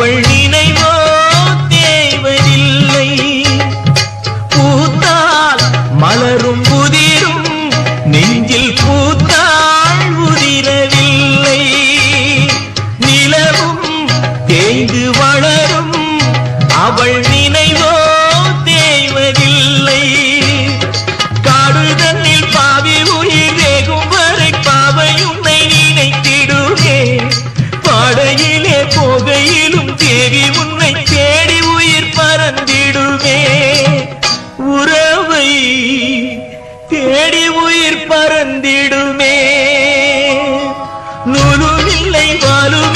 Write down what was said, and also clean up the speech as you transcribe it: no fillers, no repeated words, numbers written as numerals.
அவள் நினைவோ தேவதில்லை. பூத்தால் மலரும் புதிரும் நெஞ்சில் பூத்தாள் உதிரவில்லை. நிலவும் தேய்ந்து வளரும் அவள் நினைவோ தேவதில்லை. காடுதன்னில் பாவி உயிர் வேகும் வரை பாவை உன்னை நினைத்திடுவே. பாடையிலே போகையிலும் தேவி உன்னை தேடி உயிர் பறந்திடுவே. உறவை தேடி உயிர் பறந்திடுமே. நூலும் இல்லை வாலும்